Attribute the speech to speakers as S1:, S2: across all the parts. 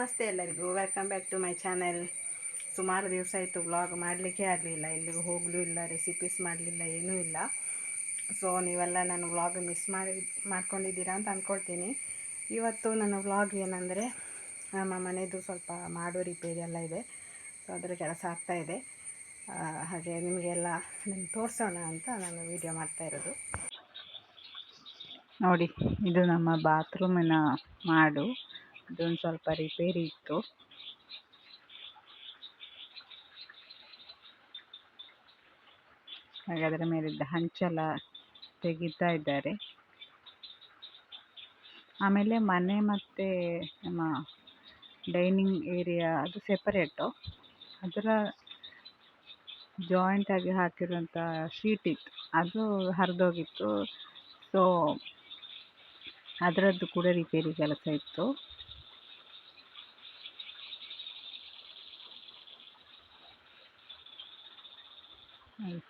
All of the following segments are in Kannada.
S1: ನಮಸ್ತೆ ಎಲ್ಲರಿಗೂ, welcome back to my channel. ಸುಮಾರು ದಿವಸ ಆಯಿತು ವ್ಲಾಗ್ ಮಾಡಲಿಕ್ಕೆ ಆಗಲಿಲ್ಲ, ಎಲ್ಲಿಗೂ ಹೋಗಲೂ ಇಲ್ಲ, ರೆಸಿಪೀಸ್ ಮಾಡಲಿಲ್ಲ, ಏನೂ ಇಲ್ಲ. ಸೊ ನೀವೆಲ್ಲ ನಾನು ವ್ಲಾಗ್ ಮಾಡ್ಕೊಂಡಿದ್ದೀರಾ ಅಂತ ಅಂದ್ಕೊಳ್ತೀನಿ. ಇವತ್ತು ನನ್ನ ವ್ಲಾಗ್ ಏನಂದರೆ, ನಮ್ಮ ಮನೆಯದು ಸ್ವಲ್ಪ ಮಾಡೋ ರಿಪೇರಿ ಎಲ್ಲ ಇದೆ. ಸೊ ಅದರ ಕೆಲಸ ಆಗ್ತಾಯಿದೆ. ಹಾಗೆ ನಿಮಗೆಲ್ಲ ನಾನು ತೋರಿಸೋಣ ಅಂತ ನಾನು ವಿಡಿಯೋ ಮಾಡ್ತಾಯಿರೋದು. ನೋಡಿ, ಇದು ನಮ್ಮ ಬಾತ್ರೂಮಿನ ಮಾಡು. ಇದೊಂದು ಸ್ವಲ್ಪ ರಿಪೇರಿ ಇತ್ತು. ಹಾಗೆ ಅದರ ಮೇಲಿದ್ದ ಹಂಚೆಲ್ಲ ತೆಗಿತಾ ಇದ್ದಾರೆ. ಆಮೇಲೆ ಮನೆ ಮತ್ತು ನಮ್ಮ ಡೈನಿಂಗ್ ಏರಿಯಾ ಅದು ಸೆಪರೇಟು. ಅದರ ಜಾಯಿಂಟ್ ಆಗಿ ಹಾಕಿರುವಂಥ ಶೀಟ್ ಇತ್ತು, ಅದು ಹರಿದೋಗಿತ್ತು. ಸೊ ಅದರದ್ದು ಕೂಡ ರಿಪೇರಿ ಕೆಲಸ ಇತ್ತು.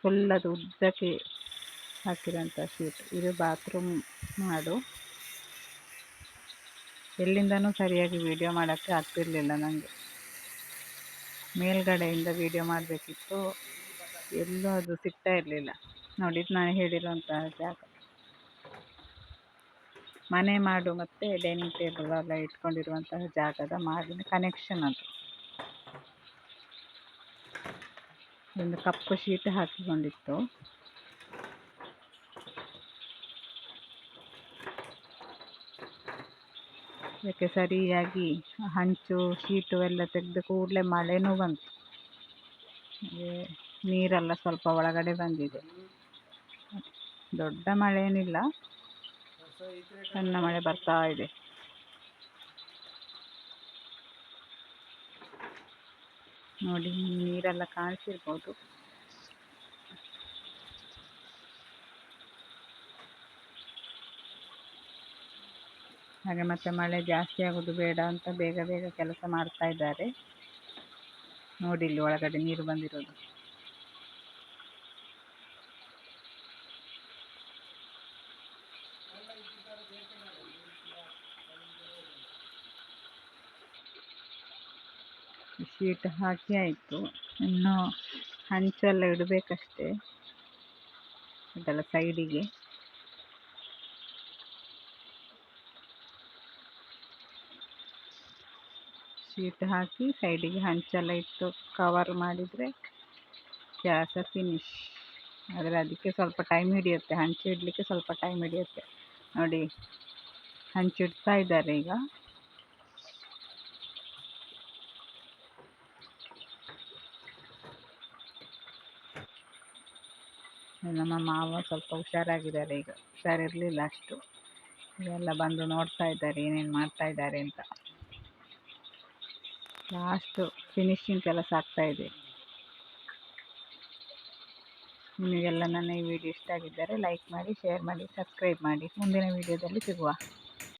S1: ಫುಲ್ ಅದು ಉದ್ದಕ್ಕೆ ಹಾಕಿರೋಂಥ ಶೀಟ್. ಇದು ಬಾತ್ರೂಮ್ ಮಾಡು. ಎಲ್ಲಿಂದನೂ ಸರಿಯಾಗಿ ವಿಡಿಯೋ ಮಾಡೋಕ್ಕೆ ಆಗ್ತಿರ್ಲಿಲ್ಲ ನನಗೆ. ಮೇಲ್ಗಡೆಯಿಂದ ವಿಡಿಯೋ ಮಾಡಬೇಕಿತ್ತು, ಎಲ್ಲೂ ಅದು ಸಿಗ್ತಾ ಇರಲಿಲ್ಲ. ನೋಡಿ, ಇದು ನಾನು ಹೇಳಿರುವಂತಹ ಜಾಗ. ಮನೆ ಮಾಡು ಮತ್ತು ಡೈನಿಂಗ್ ಟೇಬಲ್ ಎಲ್ಲ ಇಟ್ಕೊಂಡಿರುವಂತಹ ಜಾಗದ ಮಾಡಿನ ಕನೆಕ್ಷನ್ ಅದು. ಒಂದು ಕಪ್ಪು ಶೀಟ್ ಹಾಕಿಕೊಂಡಿತ್ತು. ಅದಕ್ಕೆ ಸರಿಯಾಗಿ ಹಂಚು ಶೀಟು ಎಲ್ಲ ತೆಗೆದ ಕೂಡಲೇ ಮಳೆನೂ ಬಂತು. ನೀರೆಲ್ಲ ಸ್ವಲ್ಪ ಒಳಗಡೆ ಬಂದಿದೆ. ದೊಡ್ಡ ಮಳೆ ಏನಿಲ್ಲ, ಸಣ್ಣ ಮಳೆ ಬರ್ತಾ ಇದೆ. ನೋಡಿ, ನೀರೆಲ್ಲ ಕಾಣಿಸಿರ್ಬೋದು. ಹಾಗೆ ಮತ್ತೆ ಮಳೆ ಜಾಸ್ತಿ ಆಗೋದು ಬೇಡ ಅಂತ ಬೇಗ ಬೇಗ ಕೆಲಸ ಮಾಡ್ತಾ ಇದ್ದಾರೆ. ನೋಡಿ, ಇಲ್ಲಿ ಒಳಗಡೆ ನೀರು ಬಂದಿರೋದು. ಶೀಟ್ ಹಾಕಿ ಆಯಿತು, ಇನ್ನು ಹಂಚೆಲ್ಲ ಇಡಬೇಕಷ್ಟೇ ಅದೆಲ್ಲ ಸೈಡಿಗೆ. ಶೀಟ್ ಹಾಕಿ ಸೈಡಿಗೆ ಹಂಚೆಲ್ಲ ಇಟ್ಟು ಕವರ್ ಮಾಡಿದರೆ ಕೆಲಸ ಫಿನಿಶ್. ಆದರೆ ಅದಕ್ಕೆ ಸ್ವಲ್ಪ ಟೈಮ್ ಹಿಡಿಯುತ್ತೆ, ಹಂಚು ಇಡಲಿಕ್ಕೆ ಸ್ವಲ್ಪ ಟೈಮ್ ಹಿಡಿಯುತ್ತೆ. ನೋಡಿ, ಹಂಚು ಇಡ್ತಾ ಇದ್ದಾರೆ ಈಗ. ನಮ್ಮ ಮಾವ ಸ್ವಲ್ಪ ಹುಷಾರಾಗಿದ್ದಾರೆ ಈಗ, ಹುಷಾರಿರಲಿಲ್ಲ ಅಷ್ಟು. ಇದೆಲ್ಲ ಬಂದು ನೋಡ್ತಾ ಇದ್ದಾರೆ ಏನೇನು ಮಾಡ್ತಾ ಇದ್ದಾರೆ ಅಂತ. ಲಾಸ್ಟು ಫಿನಿಶಿಂಗ್ ಕೆಲಸ ಆಗ್ತಾಯಿದೆ. ನಿಮಗೆಲ್ಲ ನನ್ನ ಈ ವಿಡಿಯೋ ಇಷ್ಟ ಆಗಿದ್ದರೆ ಲೈಕ್ ಮಾಡಿ, ಶೇರ್ ಮಾಡಿ, ಸಬ್ಸ್ಕ್ರೈಬ್ ಮಾಡಿ. ಮುಂದಿನ ವಿಡಿಯೋದಲ್ಲಿ ಸಿಗುವ.